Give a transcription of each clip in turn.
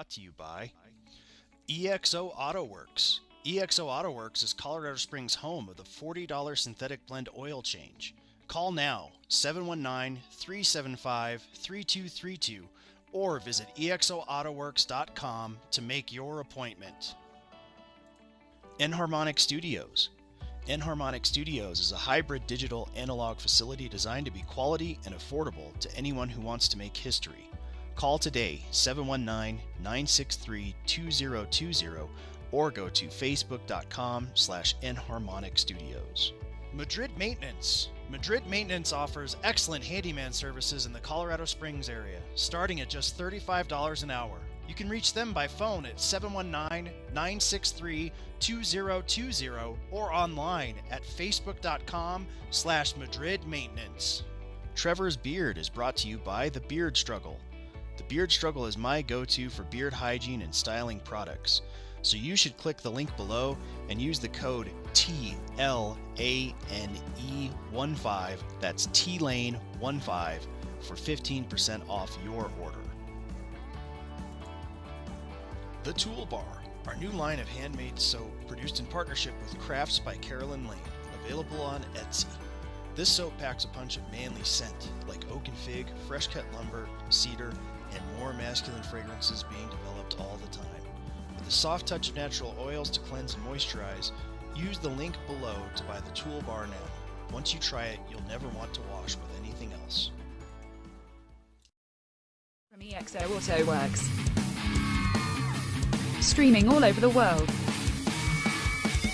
To you by EXO Auto Works. EXO Auto Works is Colorado Springs' home of the $40 synthetic blend oil change. Call now, 719-375-3232, or visit exoautoworks.com to make your appointment. Enharmonic Studios. Enharmonic Studios is a hybrid digital analog facility designed to be quality and affordable to anyone who wants to make history. Call today, 719-963-2020, or go to facebook.com/Enharmonic Studios. Madrid Maintenance. Madrid Maintenance offers excellent handyman services in the Colorado Springs area, starting at just $35 an hour. You can reach them by phone at 719-963-2020 or online at facebook.com/Madrid Maintenance. Trevor's Beard is brought to you by The Beard Struggle. The Beard Struggle is my go-to for beard hygiene and styling products, so you should click the link below and use the code TLANE15, that's TLANE15, for 15% off your order. The Toolbar, our new line of handmade soap produced in partnership with Crafts by Carolyn Lane, available on Etsy. This soap packs a punch of manly scent, like oak and fig, fresh-cut lumber, cedar, and more masculine fragrances being developed all the time. With a soft touch of natural oils to cleanse and moisturize, use the link below to buy the toolbar now. Once you try it, you'll never want to wash with anything else. From EXO Auto Works. Streaming all over the world.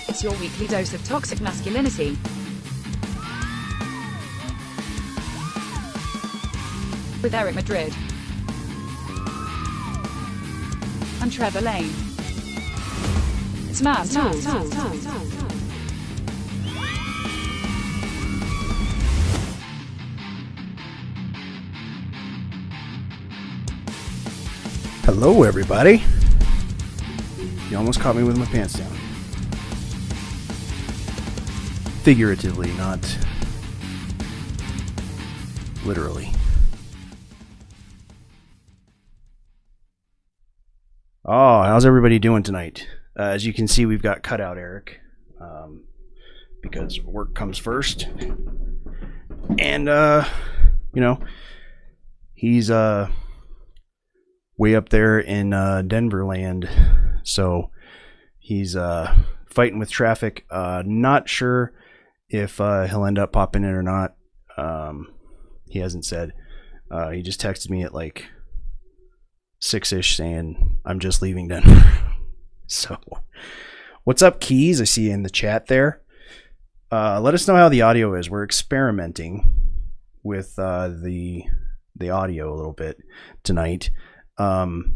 It's your weekly dose of toxic masculinity. With Eric Madrid and Trevor Lane. It's Mantle. Hello, everybody. You almost caught me with my pants down. Figuratively, not literally. Oh, how's everybody doing tonight? As you can see, we've got cutout Eric, because work comes first. And, you know, he's way up there in Denver land, so he's fighting with traffic. Not sure if he'll end up popping in or not. He hasn't said. He just texted me at like 6-ish saying, I'm just leaving Denver. So, what's up, Keys? I see you in the chat there. Let us know how the audio is. We're experimenting with the audio a little bit tonight. One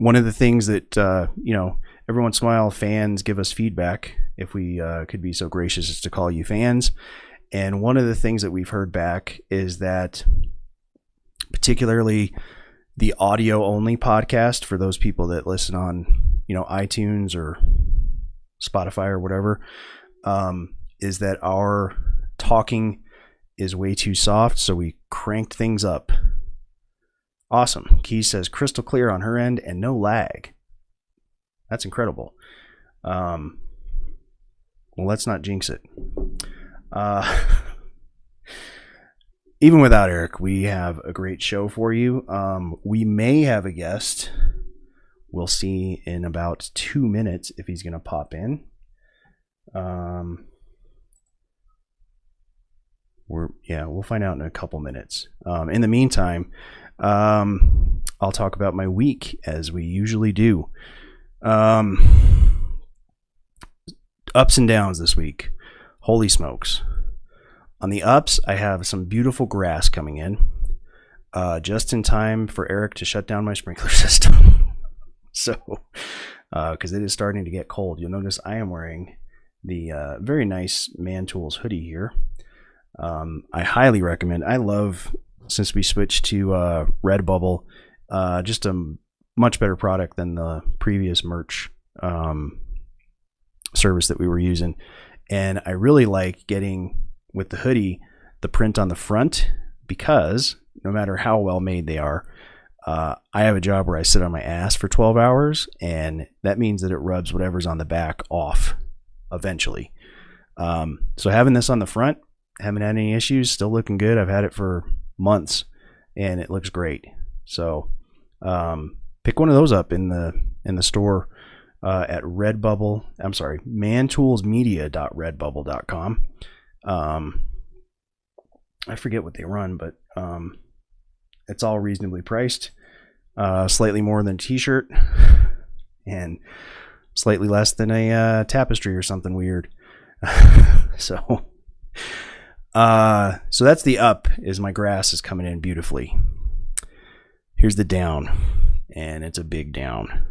of the things that, you know, every once in a while fans give us feedback, if we could be so gracious as to call you fans. And one of the things that we've heard back is that particularly the audio only podcast, for those people that listen on, you know, iTunes or Spotify or whatever, is that our talking is way too soft. So we cranked things up. Awesome. Key says crystal clear on her end and no lag. That's incredible. Well, let's not jinx it. Even without Eric, we have a great show for you. We may have a guest. We'll see in about 2 minutes if he's going to pop in. We'll find out in a couple minutes. In the meantime, I'll talk about my week as we usually do. Ups and downs this week. Holy smokes. On the ups, I have some beautiful grass coming in, just in time for Eric to shut down my sprinkler system. So, because it is starting to get cold. You'll notice I am wearing the very nice Man Tools hoodie here. I highly recommend. I love, since we switched to Redbubble, just a much better product than the previous merch service that we were using. And I really like getting, with the hoodie, the print on the front, because no matter how well made they are, I have a job where I sit on my ass for 12 hours, and that means that it rubs whatever's on the back off eventually. So having this on the front, haven't had any issues, still looking good. I've had it for months and it looks great. So pick one of those up in the store at Redbubble. I'm sorry, mantoolsmedia.redbubble.com. I forget what they run, but it's all reasonably priced. Slightly more than a t-shirt and slightly less than a tapestry or something weird. So that's the up, is my grass is coming in beautifully. Here's the down, and it's a big down.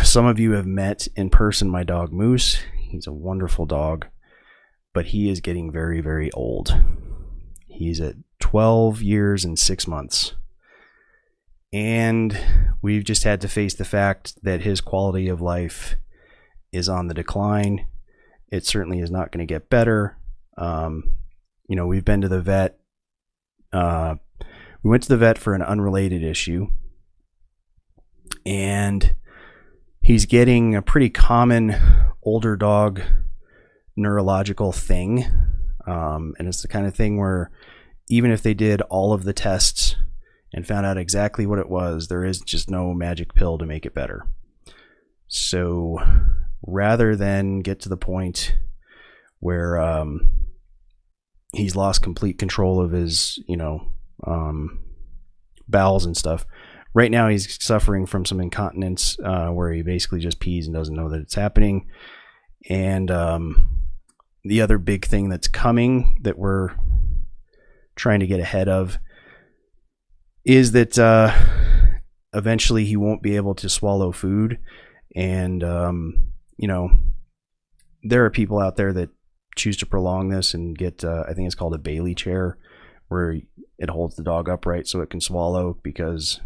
Some of you have met in person my dog Moose. He's a wonderful dog, but he is getting very, very old. He's at 12 years and 6 months. And we've just had to face the fact that his quality of life is on the decline. It certainly is not going to get better. You know, we've been to the vet. We went to the vet for an unrelated issue, and he's getting a pretty common older dog neurological thing. And it's the kind of thing where even if they did all of the tests and found out exactly what it was, there is just no magic pill to make it better. So rather than get to the point where he's lost complete control of his, bowels and stuff, right now he's suffering from some incontinence where he basically just pees and doesn't know that it's happening. And the other big thing that's coming that we're trying to get ahead of is that eventually he won't be able to swallow food. And, there are people out there that choose to prolong this and get, I think it's called a Bailey chair, where it holds the dog upright so it can swallow because,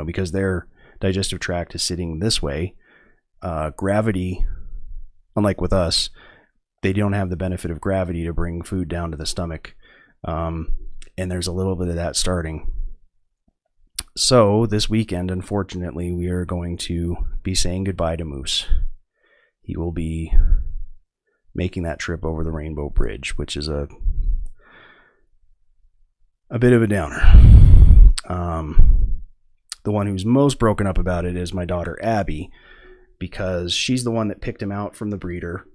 because their digestive tract is sitting this way. Gravity, unlike with us, they don't have the benefit of gravity to bring food down to the stomach. And there's a little bit of that starting. So this weekend, unfortunately, we are going to be saying goodbye to Moose. He will be making that trip over the Rainbow Bridge, which is a bit of a downer. The one who's most broken up about it is my daughter Abby, because she's the one that picked him out from the breeder.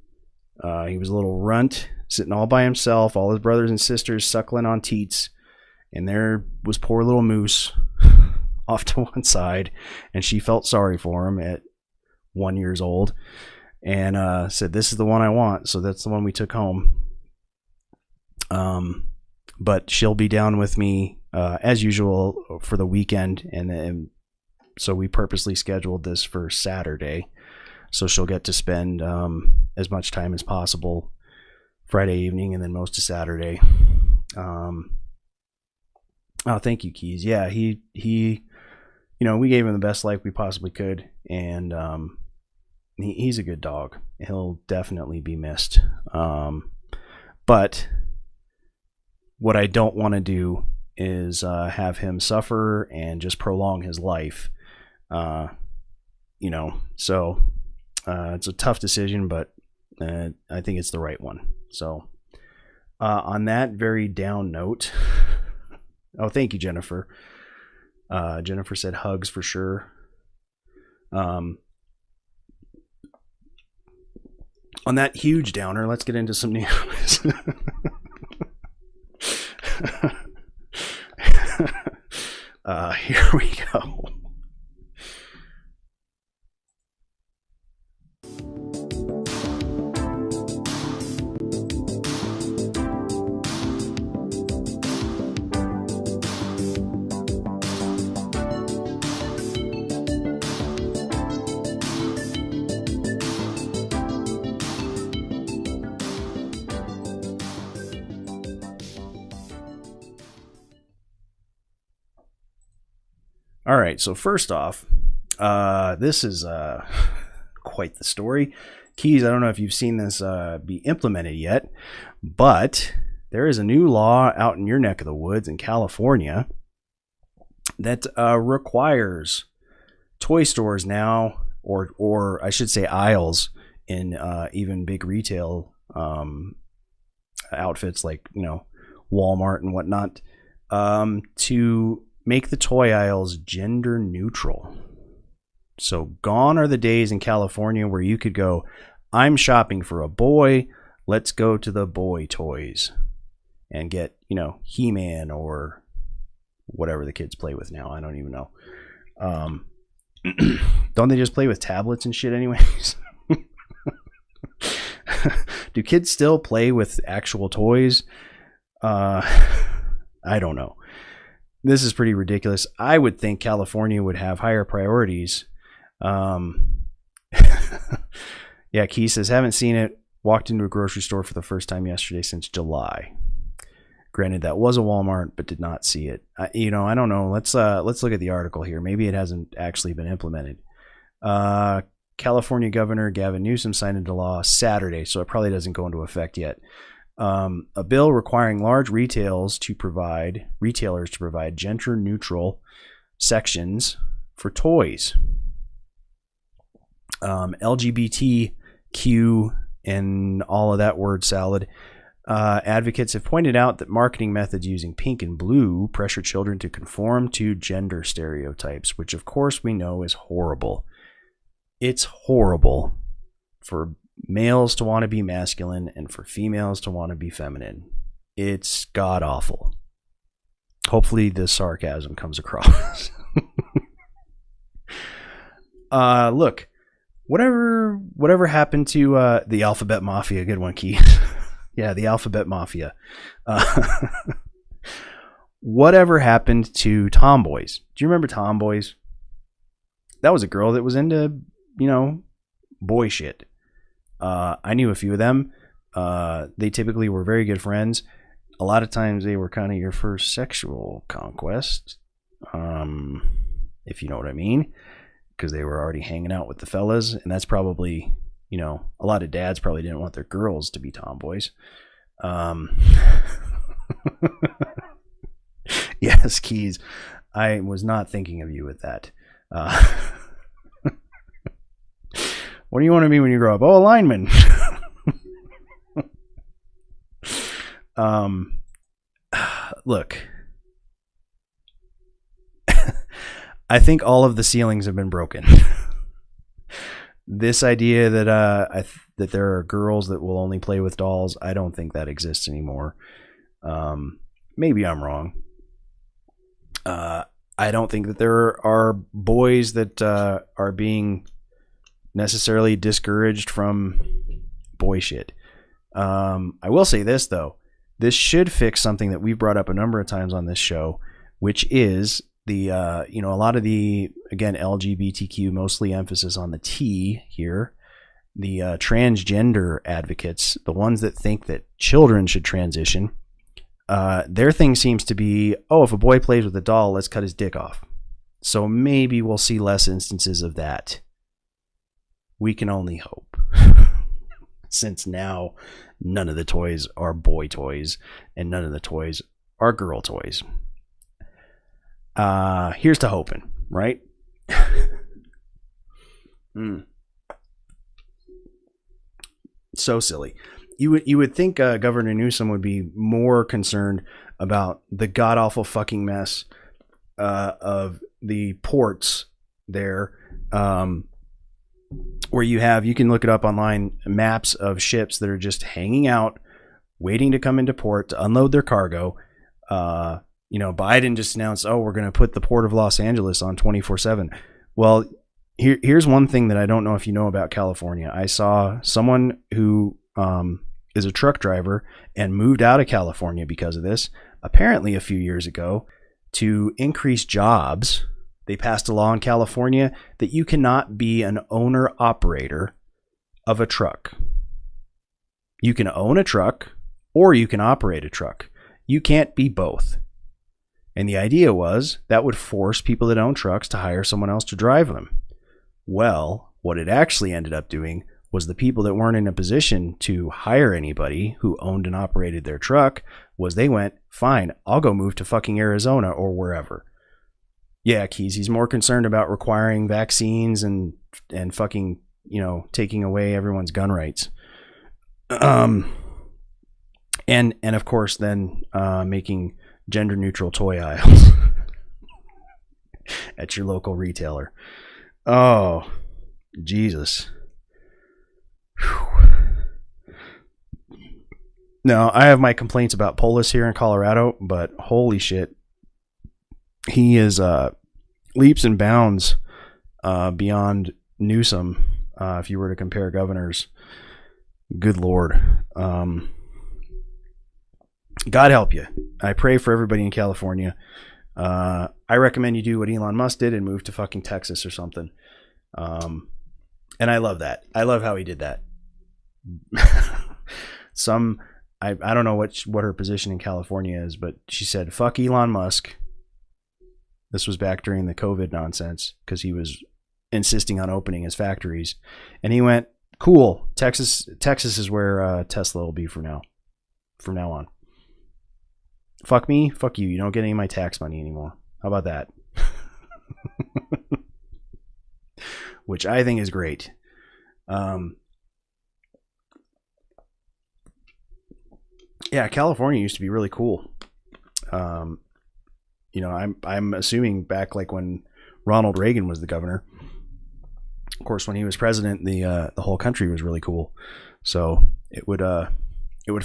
He was a little runt, sitting all by himself, all his brothers and sisters suckling on teats, and there was poor little Moose off to one side, and she felt sorry for him at 1 year old, and said, "This is the one I want." So that's the one we took home. But she'll be down with me as usual for the weekend, and so we purposely scheduled this for Saturday, so she'll get to spend as much time as possible Friday evening and then most of Saturday. Oh, thank you, Keys. Yeah, he we gave him the best life we possibly could, and he's a good dog. He'll definitely be missed. But what I don't want to do is have him suffer and just prolong his life. So it's a tough decision, but I think it's the right one. So on that very down note, oh, thank you, Jennifer. Jennifer said hugs for sure. On that huge downer, let's get into some news. Here we go. All right, so first off, this is quite the story. Keys, I don't know if you've seen this be implemented yet, but there is a new law out in your neck of the woods in California that requires toy stores now, or I should say aisles in even big retail outfits like Walmart and whatnot, to make the toy aisles gender neutral. So gone are the days in California where you could go, I'm shopping for a boy, let's go to the boy toys and get, He-Man or whatever the kids play with now. I don't even know. Don't they just play with tablets and shit anyways? Do kids still play with actual toys? I don't know. This is pretty ridiculous. I would think California would have higher priorities. Yeah, Key says, haven't seen it. Walked into a grocery store for the first time yesterday since July. Granted, that was a Walmart, but did not see it. I don't know. Let's look at the article here. Maybe it hasn't actually been implemented. California Governor Gavin Newsom signed into law Saturday, so it probably doesn't go into effect yet. A bill requiring large retailers to provide gender neutral sections for toys. LGBTQ and all of that word salad. Advocates have pointed out that marketing methods using pink and blue pressure children to conform to gender stereotypes, which of course we know is horrible. It's horrible for males to want to be masculine and for females to want to be feminine. It's god awful. Hopefully the sarcasm comes across. Look, whatever happened to the Alphabet Mafia? Good one, Keith. Yeah, the Alphabet Mafia. Whatever happened to tomboys? Do you remember tomboys? That was a girl that was into, boy shit. I knew a few of them. They typically were very good friends. A lot of times they were kind of your first sexual conquest, if you know what I mean, because they were already hanging out with the fellas, and that's probably, a lot of dads probably didn't want their girls to be tomboys. Yes, Keys, I was not thinking of you with that. What do you want to be when you grow up? Oh, a lineman. Look, I think all of the ceilings have been broken. This idea that that there are girls that will only play with dolls, I don't think that exists anymore. Maybe I'm wrong. I don't think that there are boys that are being necessarily discouraged from boy shit. I will say this, though. This should fix something that we've brought up a number of times on this show, which is the, a lot of the, again, LGBTQ, mostly emphasis on the T here, the transgender advocates, the ones that think that children should transition, their thing seems to be, if a boy plays with a doll, let's cut his dick off. So maybe we'll see less instances of that. We can only hope. Since now none of the toys are boy toys and none of the toys are girl toys. Here's to hoping, right? So silly. You would think Governor Newsom would be more concerned about the god-awful fucking mess of the ports there, where you can look it up online, maps of ships that are just hanging out, waiting to come into port to unload their cargo. Biden just announced, we're going to put the port of Los Angeles on 24/7. Well, here's one thing that I don't know if you know about California. I saw someone who is a truck driver and moved out of California because of this. Apparently a few years ago, to increase jobs, they passed a law in California that you cannot be an owner-operator of a truck. You can own a truck or you can operate a truck. You can't be both. And the idea was that would force people that own trucks to hire someone else to drive them. Well, what it actually ended up doing was the people that weren't in a position to hire anybody who owned and operated their truck was they went, fine, I'll go move to fucking Arizona or wherever. Yeah, Keys, he's more concerned about requiring vaccines and fucking, taking away everyone's gun rights. And of course then making gender neutral toy aisles at your local retailer. Oh, Jesus. Whew. Now, I have my complaints about Polis here in Colorado, but holy shit. He is leaps and bounds beyond Newsom if you were to compare governors. Good Lord. God help you. I pray for everybody in California. I recommend you do what Elon Musk did and move to fucking Texas or something. And I love that. I love how he did that. I don't know what her position in California is, but she said, fuck Elon Musk. This was back during the COVID nonsense because he was insisting on opening his factories. And he went, cool, Texas is where Tesla will be from now on. Fuck me, fuck you. You don't get any of my tax money anymore. How about that? Which I think is great. Yeah, California used to be really cool. You know, I'm assuming back like when Ronald Reagan was the governor. Of course, when he was president, the whole country was really cool. So it would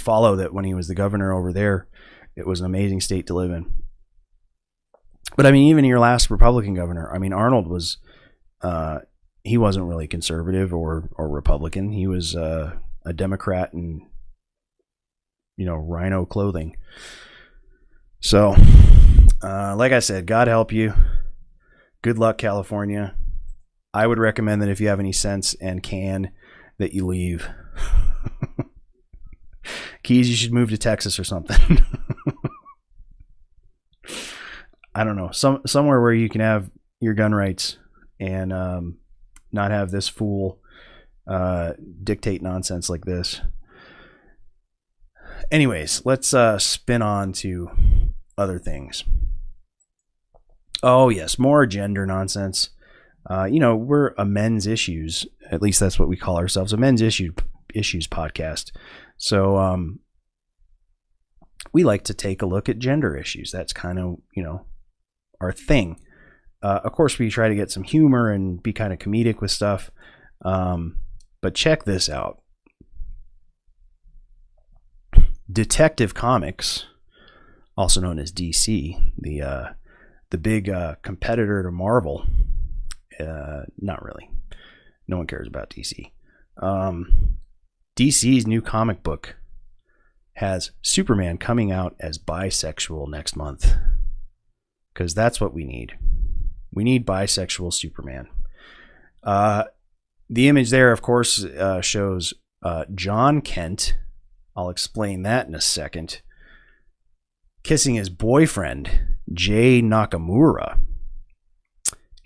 follow that when he was the governor over there, it was an amazing state to live in. But I mean, even your last Republican governor, I mean, Arnold was, he wasn't really conservative or Republican. He was a Democrat in, you know, rhino clothing. So, like I said, God help you. Good luck, California. I would recommend that if you have any sense and can, that you leave. Keys, you should move to Texas or something. I don't know, somewhere where you can have your gun rights and not have this fool dictate nonsense like this. Anyways, let's spin on to other things. Oh yes, more gender nonsense. You know, we're a men's issues. At least that's what we call ourselves, a men's issues podcast. So we like to take a look at gender issues. That's kind of, you know, our thing. Of course, we try to get some humor and be kind of comedic with stuff. But check this out. Detective Comics, also known as DC, the big competitor to Marvel. Not really. No one cares about DC. DC's new comic book has Superman coming out as bisexual next month. Because that's what we need. We need bisexual Superman. The image there, of course, shows Jon Kent. I'll explain that in a second. Kissing his boyfriend, Jay Nakamura.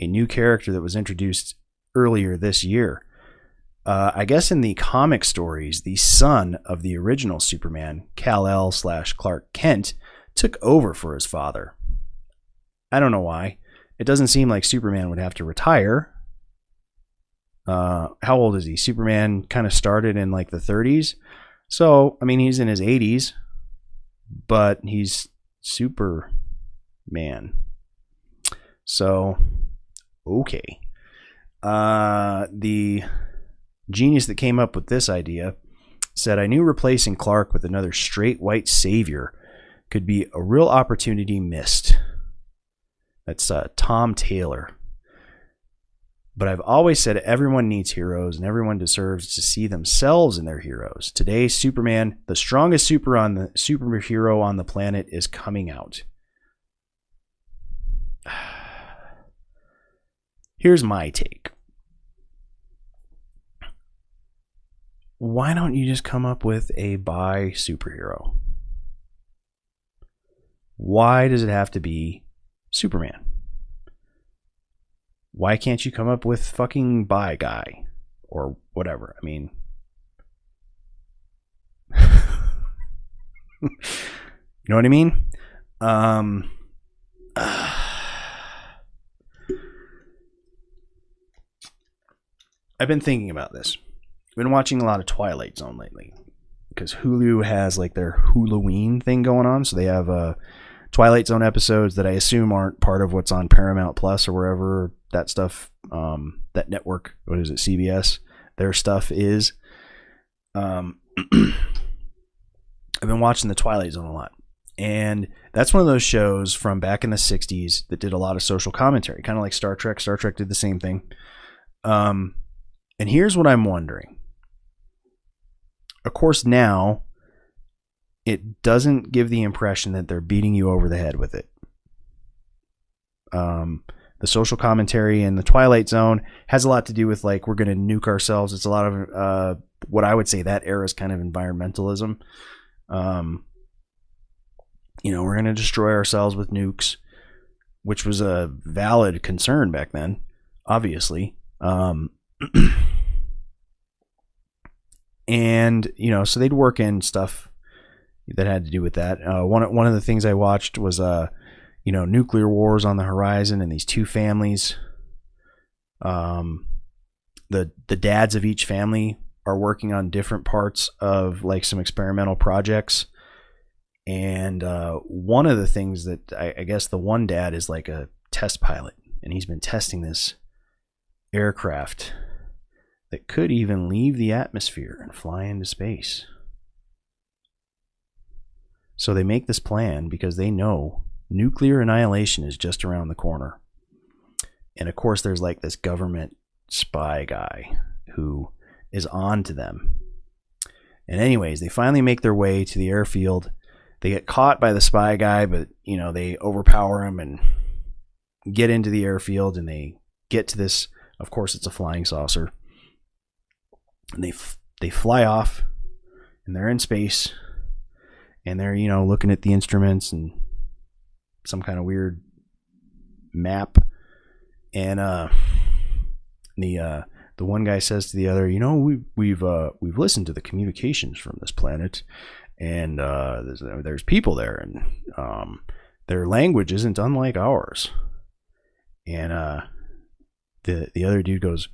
A new character that was introduced earlier this year. I guess in the comic stories, the son of the original Superman, Kal-El / Clark Kent, took over for his father. I don't know why. It doesn't seem like Superman would have to retire. How old is he? Superman kind of started in like the 30s. So, I mean, he's in his 80s, but he's Superman. So, okay. The genius that came up with this idea said, I knew replacing Clark with another straight white savior could be a real opportunity missed. That's Tom Taylor. But I've always said everyone needs heroes and everyone deserves to see themselves in their heroes. Today, Superman, the strongest superhero on the planet, is coming out. Here's my take. Why don't you just come up with a bi superhero? Why does it have to be Superman? Why can't you come up with fucking bi guy or whatever? I mean, you know what I mean? I've been thinking about this. I've been watching a lot of Twilight Zone lately because Hulu has like their Halloween thing going on. So they have Twilight Zone episodes that I assume aren't part of what's on Paramount Plus or wherever that stuff, that network, what is it, CBS, their stuff is. I've been watching the Twilight Zone a lot. And that's one of those shows from back in the 60s that did a lot of social commentary, kind of like Star Trek. Star Trek did the same thing. And here's what I'm wondering. Of course, now it doesn't give the impression that they're beating you over the head with it. The social commentary in the Twilight Zone has a lot to do with like, we're going to nuke ourselves. It's a lot of what I would say that era is kind of environmentalism. You know, we're going to destroy ourselves with nukes, which was a valid concern back then, obviously. And, you know, so they'd work in stuff that had to do with that. One of the things I watched was, you know, nuclear wars on the horizon and these two families. The dads of each family are working on different parts of like some experimental projects And one of the things that I guess the one dad is like a test pilot, and he's been testing this aircraft that could even leave the atmosphere and fly into space. So they make this plan because they know nuclear annihilation is just around the corner. And of course, there's like this government spy guy who is on to them. And anyways, they finally make their way to the airfield. They get caught by the spy guy, but you know, they overpower him and get into the airfield, and they get to this, of course it's a flying saucer. And they fly off, and they're in space, and they're, you know, looking at the instruments and some kind of weird map. And the one guy says to the other, you know, we've listened to the communications from this planet, and there's people there, and their language isn't unlike ours. And the other dude goes,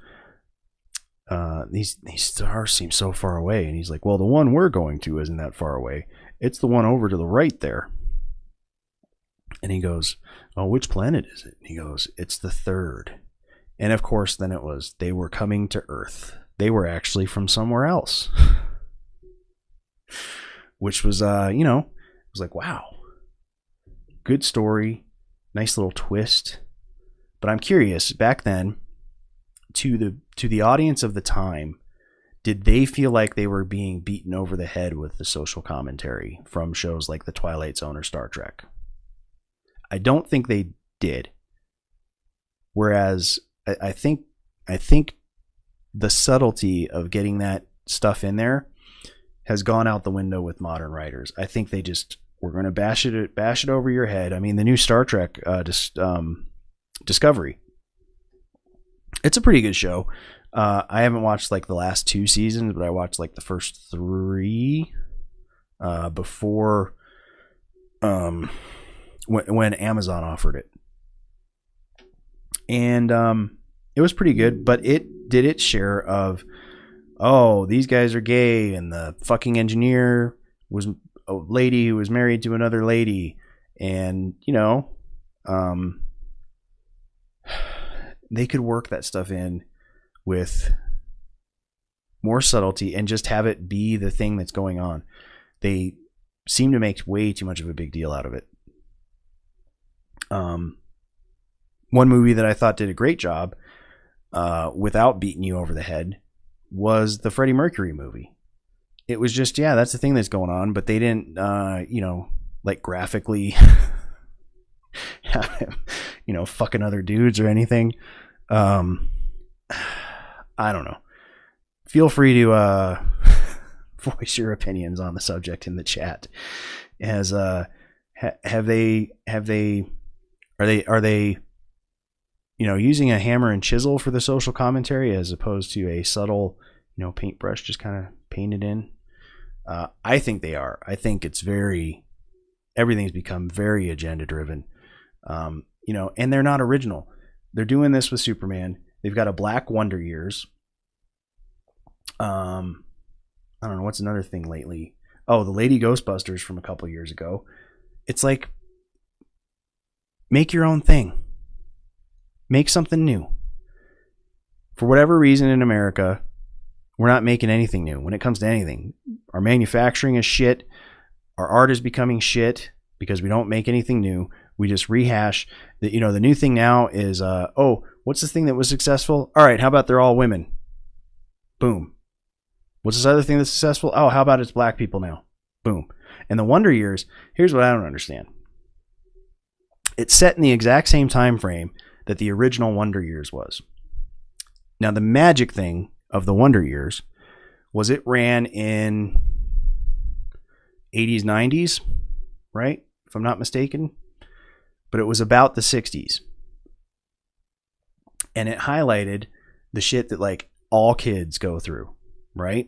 these stars seem so far away. And he's like, well, the one we're going to isn't that far away. It's the one over to the right there. And he goes, oh, which planet is it? And he goes, it's the third. And of course, then it was, they were coming to Earth. They were actually from somewhere else. Which was, you know, it was like, wow. Good story. Nice little twist. But I'm curious, back then, to the audience of the time, did they feel like they were being beaten over the head with the social commentary from shows like The Twilight Zone or Star Trek? I don't think they did. Whereas I think the subtlety of getting that stuff in there has gone out the window with modern writers. I think they just, we're going to bash it over your head. I mean, the new Star Trek Discovery, it's a pretty good show. I haven't watched like the last 2 seasons, but I watched like the first 3 before when Amazon offered it. And it was pretty good, but it did its share of, oh, these guys are gay, and the fucking engineer was a lady who was married to another lady, and you know, they could work that stuff in with more subtlety and just have it be the thing that's going on. They seem to make way too much of a big deal out of it. One movie that I thought did a great job without beating you over the head was the Freddie Mercury movie. It was just, yeah, that's the thing that's going on, but they didn't, you know, like graphically have him, you know, fucking other dudes or anything. I don't know. Feel free to voice your opinions on the subject in the chat. As are they you know, using a hammer and chisel for the social commentary as opposed to a subtle, you know, paintbrush just kind of painted in? I think they are. I think it's everything's become very agenda driven. You know, and they're not original. They're doing this with Superman. They've got a Black Wonder Years. I don't know, what's another thing lately? Oh, the Lady Ghostbusters from a couple years ago. It's like, make your own thing. Make something new. For whatever reason in America, we're not making anything new when it comes to anything. Our manufacturing is shit. Our art is becoming shit because we don't make anything new. We just rehash. You know, the new thing now is, oh, what's this thing that was successful? All right, how about they're all women? Boom. What's this other thing that's successful? Oh, how about it's black people now? Boom. And the Wonder Years, here's what I don't understand. It's set in the exact same time frame that the original Wonder Years was. Now, the magic thing of the Wonder Years was it ran in 80s, 90s, right? If I'm not mistaken. But it was about the 60s. And it highlighted the shit that like all kids go through, right?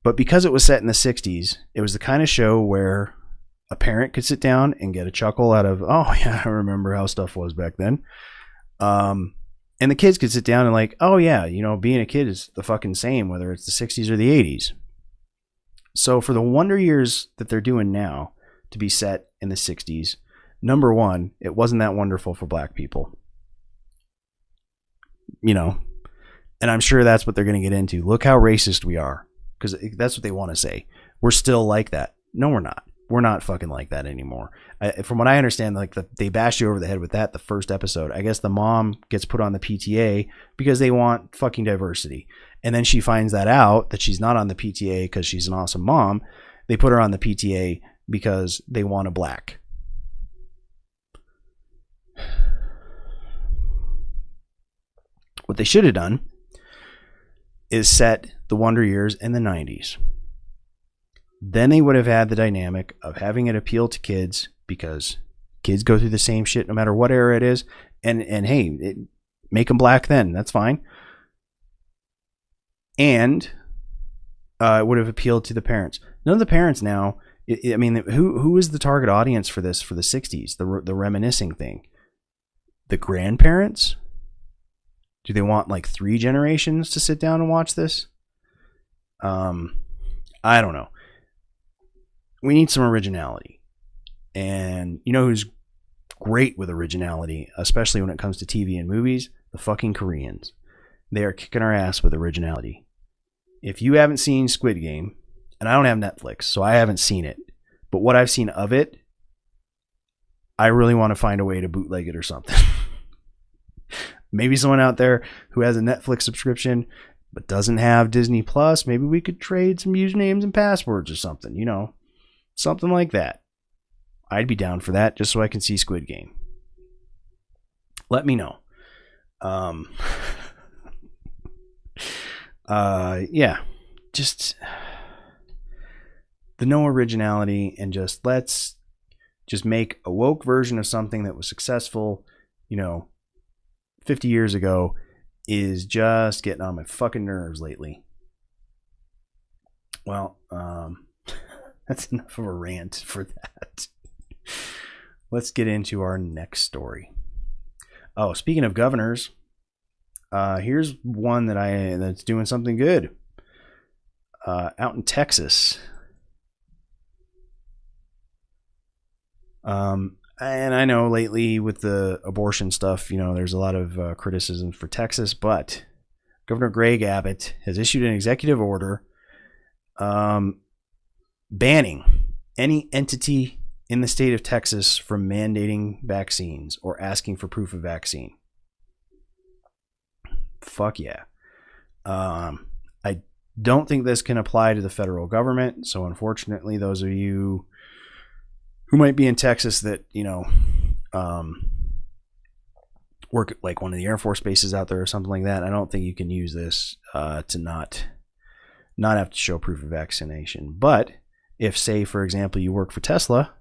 But because it was set in the 60s, it was the kind of show where a parent could sit down and get a chuckle out of, oh yeah, I remember how stuff was back then. And the kids could sit down and like, oh yeah, you know, being a kid is the fucking same, whether it's the 60s or the 80s. So for the wonder years that they're doing now to be set in the 60s, number one, it wasn't that wonderful for black people. You know, and I'm sure that's what they're going to get into. Look how racist we are, because that's what they want to say. We're still like that. No, we're not. We're not fucking like that anymore. From what I understand, like they bashed you over the head with that the first episode. I guess the mom gets put on the PTA because they want fucking diversity. And then she finds that out that she's not on the PTA because she's an awesome mom. They put her on the PTA because they want a black. What they should have done is set the Wonder Years in the 90s. Then they would have had the dynamic of having it appeal to kids because kids go through the same shit no matter what era it is. And hey, make them black then. That's fine. And it would have appealed to the parents. None of the parents now, I mean, who is the target audience for this for the 60s, the reminiscing thing? The grandparents? Do they want like 3 generations to sit down and watch this? I don't know. We need some originality. And you know who's great with originality, especially when it comes to TV and movies? The fucking Koreans. They are kicking our ass with originality. If you haven't seen Squid Game, and I don't have Netflix, so I haven't seen it, but what I've seen of it, I really want to find a way to bootleg it or something. Maybe someone out there who has a Netflix subscription but doesn't have Disney Plus, maybe we could trade some usernames and passwords or something, you know, something like that. I'd be down for that just so I can see Squid Game. Let me know. Yeah, just the no originality and let's make a woke version of something that was successful, you know, 50 years ago is just getting on my fucking nerves lately. Well, that's enough of a rant for that. Let's get into our next story. Oh, speaking of governors, here's one that's doing something good. Out in Texas. And I know lately with the abortion stuff, you know, there's a lot of criticism for Texas, but Governor Greg Abbott has issued an executive order banning any entity in the state of Texas from mandating vaccines or asking for proof of vaccine. Fuck yeah. I don't think this can apply to the federal government, so unfortunately, those of you who might be in Texas that, you know, work at like one of the Air Force bases out there or something like that, I don't think you can use this to not have to show proof of vaccination. But if, say, for example, you work for Tesla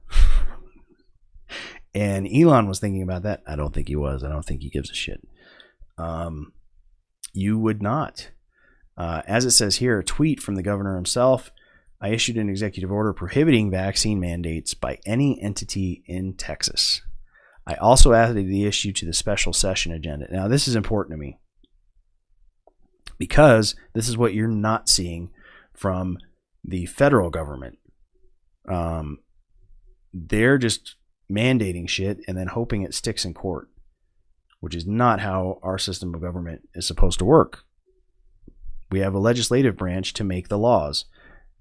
and Elon was thinking about that, I don't think he was. I don't think he gives a shit. You would not. As it says here, a tweet from the governor himself, I issued an executive order prohibiting vaccine mandates by any entity in Texas. I also added the issue to the special session agenda. Now, this is important to me because this is what you're not seeing from the federal government. They're just mandating shit and then hoping it sticks in court, which is not how our system of government is supposed to work. We have a legislative branch to make the laws.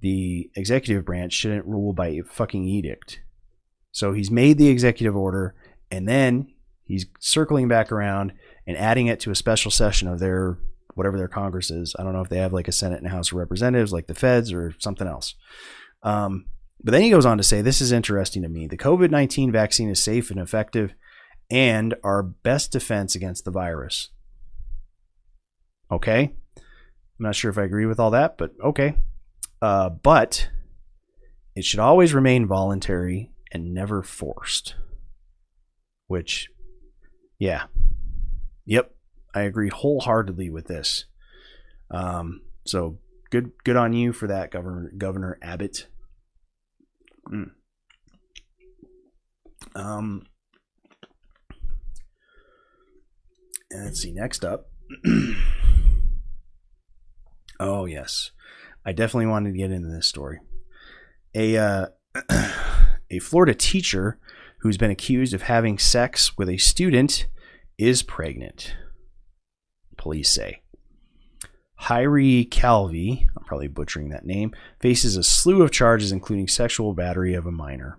The executive branch shouldn't rule by a fucking edict. So he's made the executive order, and then he's circling back around and adding it to a special session of their, whatever their Congress is. I don't know if they have like a Senate and House of Representatives like the feds or something else. But then he goes on to say, this is interesting to me. The COVID-19 vaccine is safe and effective and our best defense against the virus. Okay. I'm not sure if I agree with all that, but okay. But it should always remain voluntary and never forced. Which, yeah. Yep. I agree wholeheartedly with this. So good on you for that, Governor Abbott. And let's see, next up. Oh, yes. I definitely wanted to get into this story. A Florida teacher who's been accused of having sex with a student is pregnant, police say. Hyrie Calvi, I'm probably butchering that name, faces a slew of charges, including sexual battery of a minor.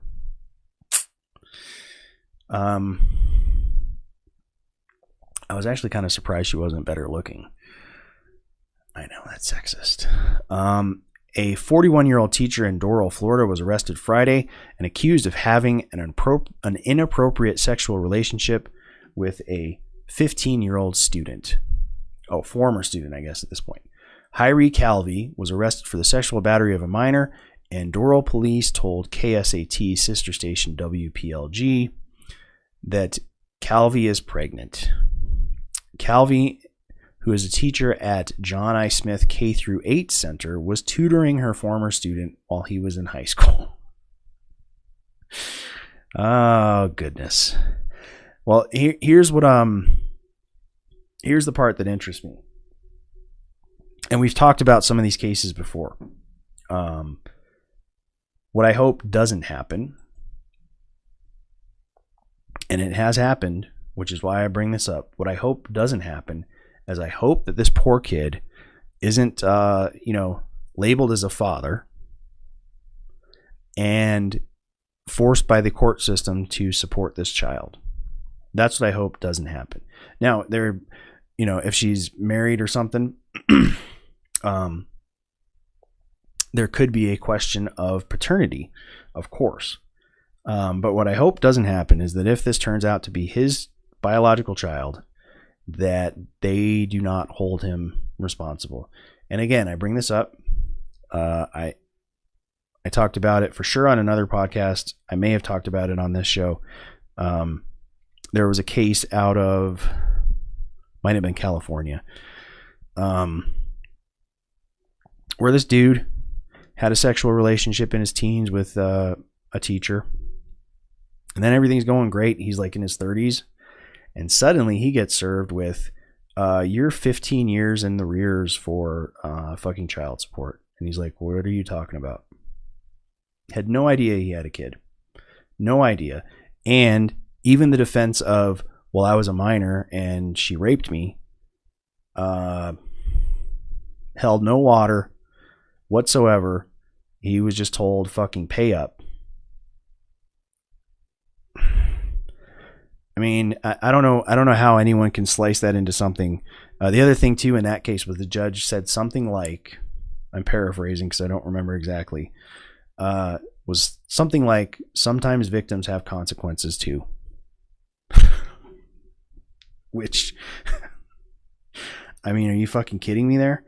I was actually kind of surprised she wasn't better looking. I know, that's sexist. A 41-year-old teacher in Doral, Florida, was arrested Friday and accused of having an inappropriate sexual relationship with a 15-year-old student. Oh, former student, I guess, at this point. Hyrie Calvi was arrested for the sexual battery of a minor, and Doral police told KSAT sister station WPLG that Calvi is pregnant. Calvi, who is a teacher at John I. Smith K-8 Center, was tutoring her former student while he was in high school. Oh, goodness. Well, here's what here's the part that interests me. And we've talked about some of these cases before. What I hope doesn't happen, and it has happened, which is why I bring this up. What I hope doesn't happen is I hope that this poor kid isn't, labeled as a father and forced by the court system to support this child. That's what I hope doesn't happen. Now, if she's married or something, there could be a question of paternity, of course. But what I hope doesn't happen is that if this turns out to be his biological child, that they do not hold him responsible. And again, I bring this up. I talked about it for sure on another podcast. I may have talked about it on this show. There was a case out of, might have been California, where this dude had a sexual relationship in his teens with a teacher. And then everything's going great. He's like in his 30s. And suddenly he gets served with, you're 15 years in the rears for fucking child support. And he's like, what are you talking about? Had no idea he had a kid. No idea. And even the defense of, well, I was a minor and she raped me, held no water whatsoever. He was just told, fucking pay up. I mean, I don't know how anyone can slice that into something. The other thing too in that case was the judge said something like, I'm paraphrasing because I don't remember exactly, was something like, sometimes victims have consequences too. Which, I mean, are you fucking kidding me there?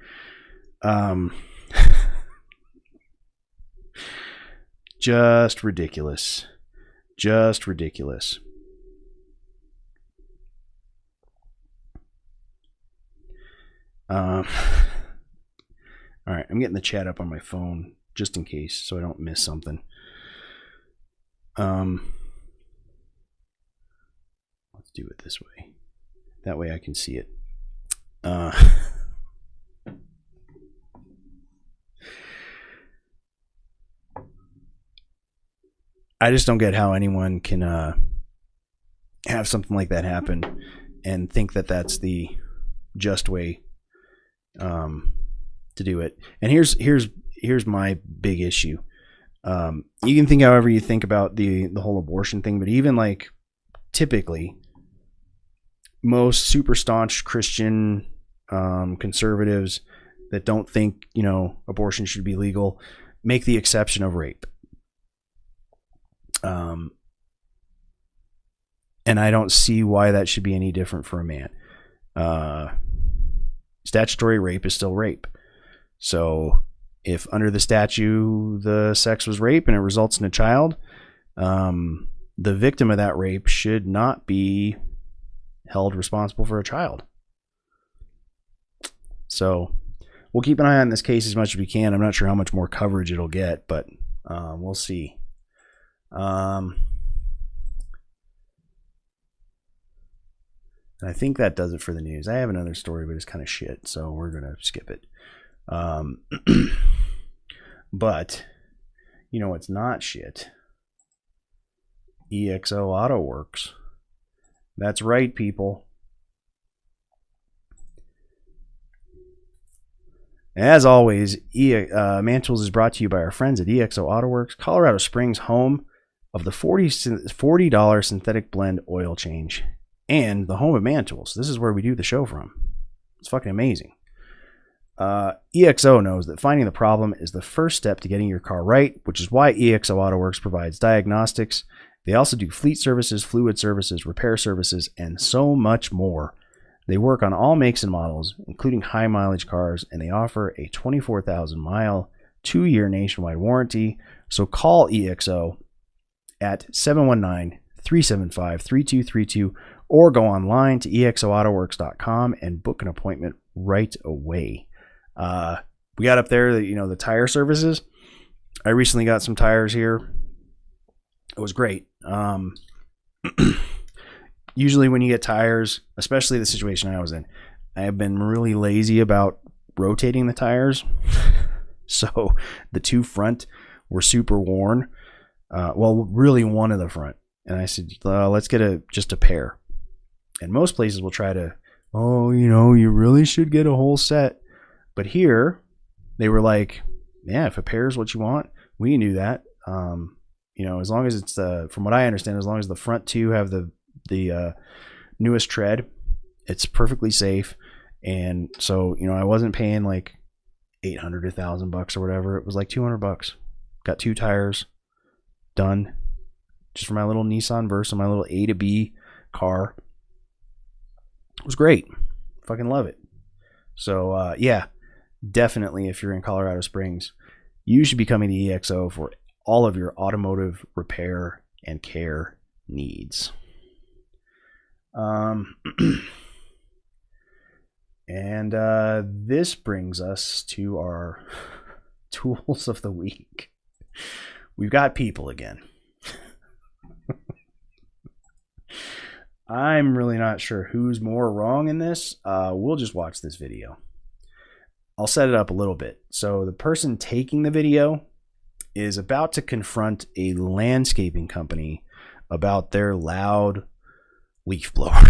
Just ridiculous. Just ridiculous. All right, I'm getting the chat up on my phone just in case, so I don't miss something. Let's do it this way. That way I can see it. I just don't get how anyone can have something like that happen and think that that's the just way to do it. And here's my big issue. You can think however you think about the whole abortion thing, but even like typically most super staunch Christian conservatives that don't think abortion should be legal make the exception of rape. And I don't see why that should be any different for a man. Statutory rape is still rape. So if under the statute the sex was rape and it results in a child, the victim of that rape should not be held responsible for a child. So we'll keep an eye on this case as much as we can. I'm not sure how much more coverage it'll get, but we'll see. And I think that does it for the news. I have another story, but it's kind of shit, so we're going to skip it. But you know it's not shit. EXO Auto Works. That's right, people. As always, Mantles is brought to you by our friends at EXO Auto Works, Colorado Springs, home of the $40 synthetic blend oil change, and the home of Mantles. This is where we do the show from. It's fucking amazing. EXO knows that finding the problem is the first step to getting your car right, which is why EXO Auto Works provides diagnostics. They also do fleet services, fluid services, repair services, and so much more. They work on all makes and models, including high mileage cars, and they offer a 24,000 mile, 2-year nationwide warranty. So call EXO at 719-375-3232 or go online to exoautoworks.com and book an appointment right away. We got up there, the tire services. I recently got some tires here. It was great. Usually when you get tires, especially the situation I was in, I have been really lazy about rotating the tires. So the two front were super worn. Well, really one of the front. And I said, let's get just a pair. And most places will try to, you really should get a whole set. But here, they were like, yeah, if a pair is what you want, we can do that. As long as it's, from what I understand, as long as the front two have the newest tread, it's perfectly safe. And so, I wasn't paying like $800 to $1,000 or whatever. It was like $200. Got 2 tires done just for my little Nissan Versa, my little A to B car. It was great. Fucking love it. So, yeah, definitely if you're in Colorado Springs, you should be coming to EXO for all of your automotive repair and care needs. And this brings us to our tools of the week. We've got people again. I'm really not sure who's more wrong in this. We'll just watch this video. I'll set it up a little bit. So the person taking the video is about to confront a landscaping company about their loud leaf blower.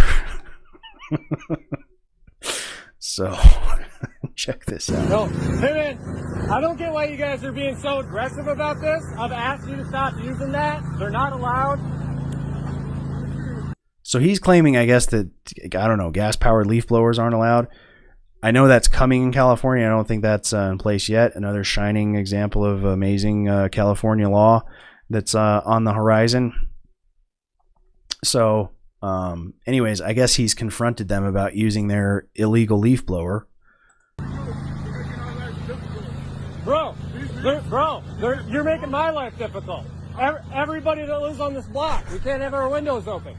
So check this out. No, hey man, I don't get why you guys are being so aggressive about this. I've asked you to stop using that. They're not allowed. So he's claiming, I guess, that, I don't know, gas-powered leaf blowers aren't allowed. I know that's coming in California. I don't think that's in place yet. Another shining example of amazing California law that's on the horizon. So, anyways, I guess he's confronted them about using their illegal leaf blower. Bro, you're making my life difficult. Everybody that lives on this block, we can't have our windows open.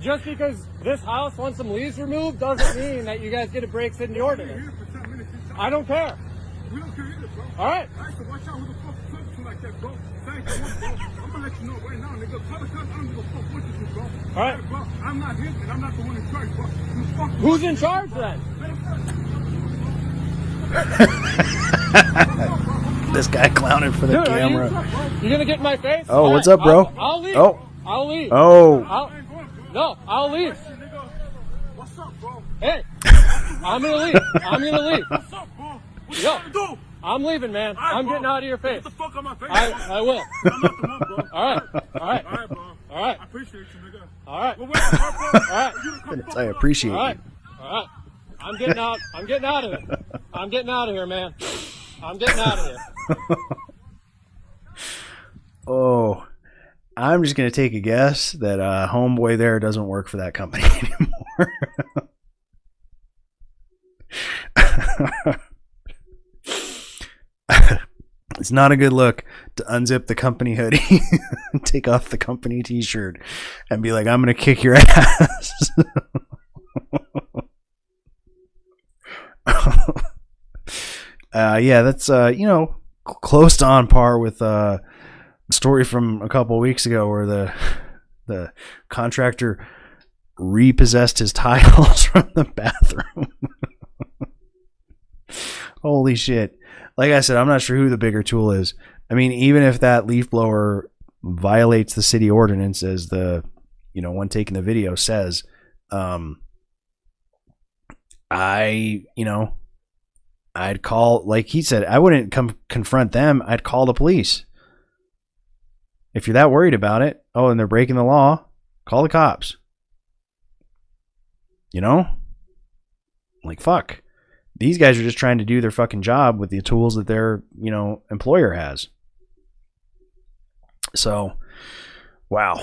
Just because this house wants some leaves removed doesn't mean that you guys get to break city ordinance. I don't care. We don't care either, bro. All right. I used to watch out who the fuck talks to like that, bro. Thank you, bro. I'm gonna let you know right now, nigga. Call the cops. I don't give a fuck what you do, bro. All right. Bro, I'm not him, and I'm not the one in charge, bro. You fuck. Who's in charge then? This guy clowning for the Dude, camera. You gonna get in my face? Oh, All what's right, up, bro? I'll leave. Oh. I'll leave. Oh. I'll leave. What's up, bro? Hey, I'm gonna leave. What's up, bro? What you Yo, trying to do? I'm leaving, man. All right, I'm bro. getting out of your face. Get the fuck out my face. I will. I'm not the one, bro. All right. All right, bro. All right. I appreciate you, nigga. All right. Well, wait, bro. All right. I appreciate All right. you. All right. I'm getting out. I'm getting out of here. I'm getting out of here, man. I'm getting out of here. Oh, I'm just going to take a guess that homeboy there doesn't work for that company anymore. It's not a good look to unzip the company hoodie, take off the company t-shirt, and be like, I'm going to kick your ass. Yeah, that's, close to on par with a story from a couple of weeks ago where the contractor repossessed his tiles from the bathroom. Holy shit. Like I said, I'm not sure who the bigger tool is. I mean, even if that leaf blower violates the city ordinance, as the, one taking the video says, I'd call, like he said, I wouldn't come confront them. I'd call the police. If you're that worried about it, and they're breaking the law, call the cops. Like, fuck. These guys are just trying to do their fucking job with the tools that their, employer has. So, wow.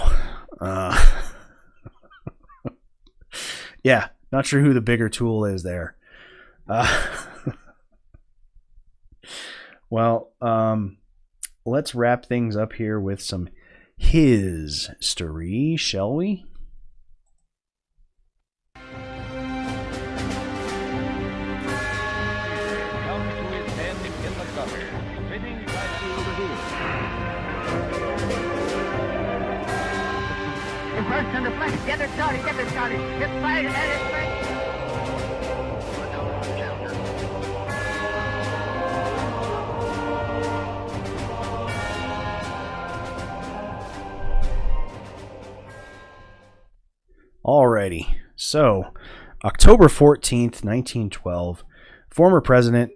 Yeah, not sure who the bigger tool is there. Well, let's wrap things up here with some history, shall we? First on the flank, get it started. Get fired at it, Frank. Alrighty. So, October 14th, 1912, former President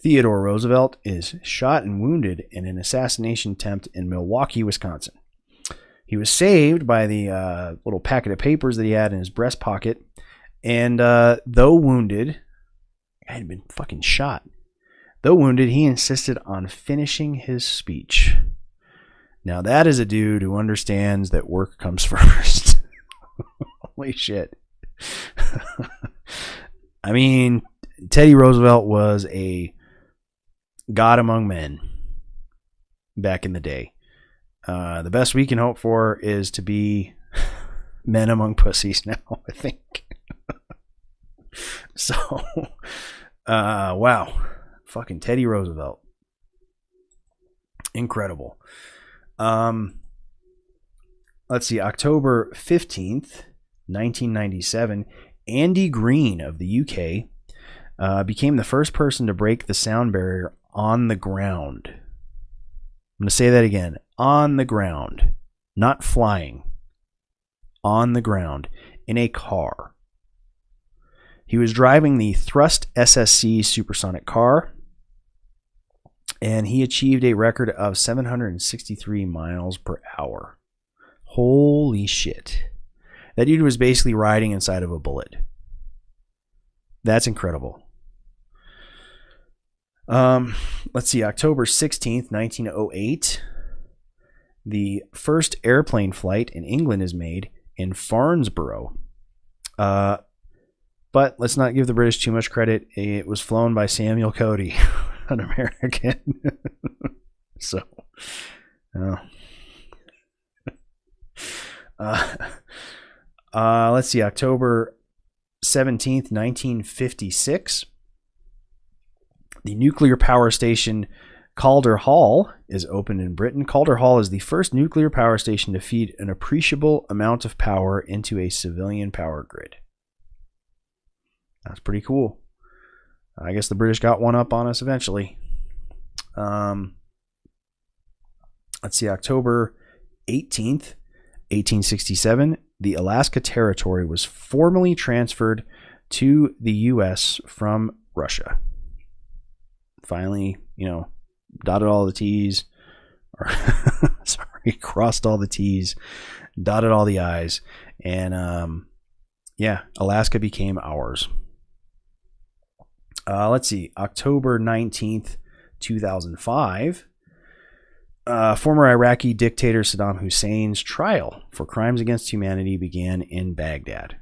Theodore Roosevelt is shot and wounded in an assassination attempt in Milwaukee, Wisconsin. He was saved by the little packet of papers that he had in his breast pocket. And though wounded, I had been fucking shot. Though wounded, he insisted on finishing his speech. Now that is a dude who understands that work comes first. Holy shit. I mean, Teddy Roosevelt was a god among men back in the day. The best we can hope for is to be men among pussies now, I think. So, wow. Fucking Teddy Roosevelt. Incredible. Let's see, October 15th, 1997, Andy Green of the UK became the first person to break the sound barrier on the ground. I'm going to say that again. On the ground. Not flying. On the ground. In a car. He was driving the Thrust SSC supersonic car, and he achieved a record of 763 miles per hour. Holy shit. That dude was basically riding inside of a bullet. That's incredible. Let's see, October 16th, 1908. The first airplane flight in England is made in Farnborough. But let's not give the British too much credit. It was flown by Samuel Cody, an American. So, let's see, October 17th, 1956. The nuclear power station Calder Hall is opened in Britain. Calder Hall is the first nuclear power station to feed an appreciable amount of power into a civilian power grid. That's pretty cool. I guess the British got one up on us eventually. Let's see, October 18th, 1867, the Alaska Territory was formally transferred to the U.S. from Russia. Finally, dotted all the T's, or sorry, crossed all the T's, dotted all the I's, and yeah, Alaska became ours. Let's see, October 19th, 2005, former Iraqi dictator Saddam Hussein's trial for crimes against humanity began in Baghdad,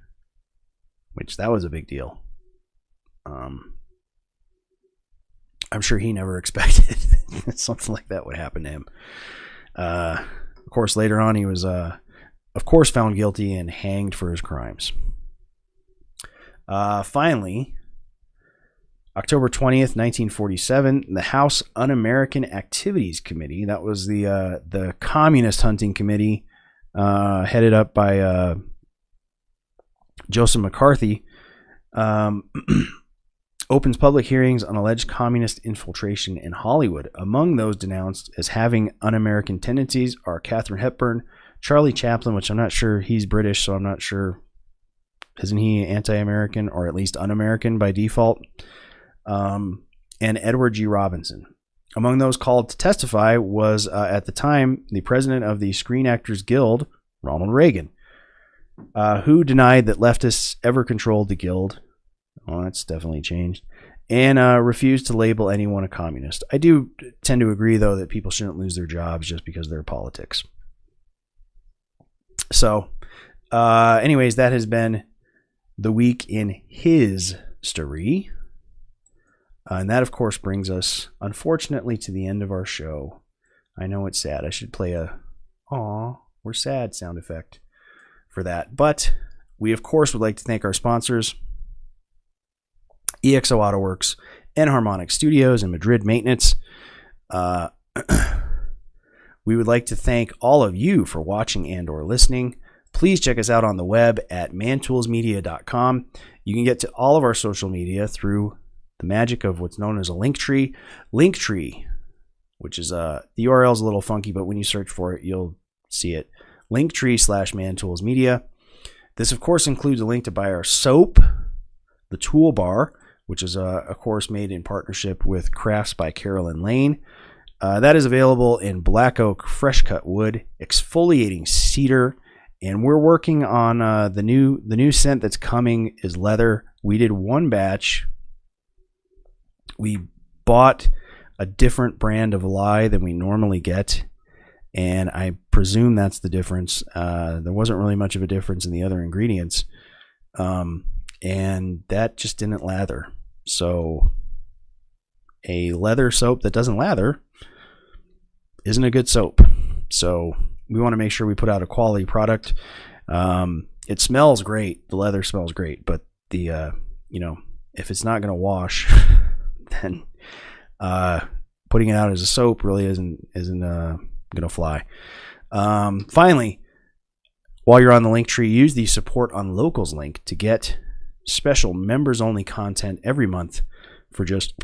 which that was a big deal. I'm sure he never expected something like that would happen to him. Of course, later on, he was, of course, found guilty and hanged for his crimes. Finally, October 20th, 1947, the House Un-American Activities Committee, that was the Communist Hunting Committee, headed up by Joseph McCarthy, opens public hearings on alleged communist infiltration in Hollywood. Among those denounced as having un-American tendencies are Katharine Hepburn, Charlie Chaplin, which I'm not sure, he's British, so I'm not sure, isn't he anti-American or at least un-American by default? And Edward G. Robinson. Among those called to testify was, at the time, the president of the Screen Actors Guild, Ronald Reagan, who denied that leftists ever controlled the guild. Oh, that's definitely changed. And refused to label anyone a communist. I do tend to agree, though, that people shouldn't lose their jobs just because of their politics. So, anyways, that has been the week in his story. And that, of course, brings us, unfortunately, to the end of our show. I know it's sad. I should play a "aw, we're sad" sound effect for that. But we, of course, would like to thank our sponsors, EXO AutoWorks, Enharmonic Studios, and Madrid Maintenance. We would like to thank all of you for watching and or listening. Please check us out on the web at mantoolsmedia.com. You can get to all of our social media through the magic of what's known as a link tree. Linktree, which is the URL is a little funky, but when you search for it, you'll see it. Linktree/mantoolsmedia. This, of course, includes a link to buy our soap, the Toolbar, which is, of course, made in partnership with Crafts by Carolyn Lane. That is available in black oak, fresh cut wood, exfoliating cedar, and we're working on the new scent that's coming is leather. We did one batch. We bought a different brand of lye than we normally get, and I presume that's the difference. There wasn't really much of a difference in the other ingredients, and that just didn't lather. So a leather soap that doesn't lather isn't a good soap. So we want to make sure we put out a quality product. It smells great. The leather smells great, but the if it's not going to wash, then putting it out as a soap really isn't going to fly. Finally, while you're on the link tree, use the support on locals link to get special members only content every month for just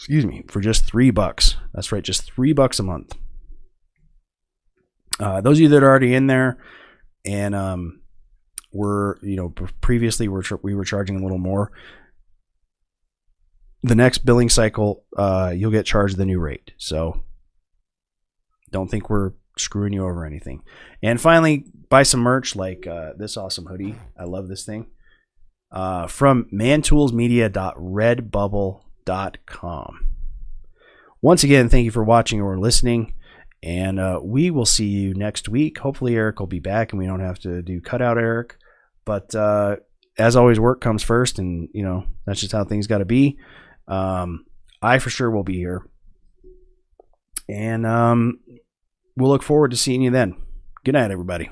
$3. That's right, just $3 a month. Those of you that are already in there and previously we were charging a little more. The next billing cycle, you'll get charged the new rate. So don't think we're screwing you over or anything. And finally, buy some merch like this awesome hoodie. I love this thing. From mantoolsmedia.redbubble.com. Once again, thank you for watching or listening. And we will see you next week. Hopefully Eric will be back and we don't have to do cutout Eric. But as always, work comes first, and that's just how things got to be. I for sure will be here. And we'll look forward to seeing you then. Good night, everybody.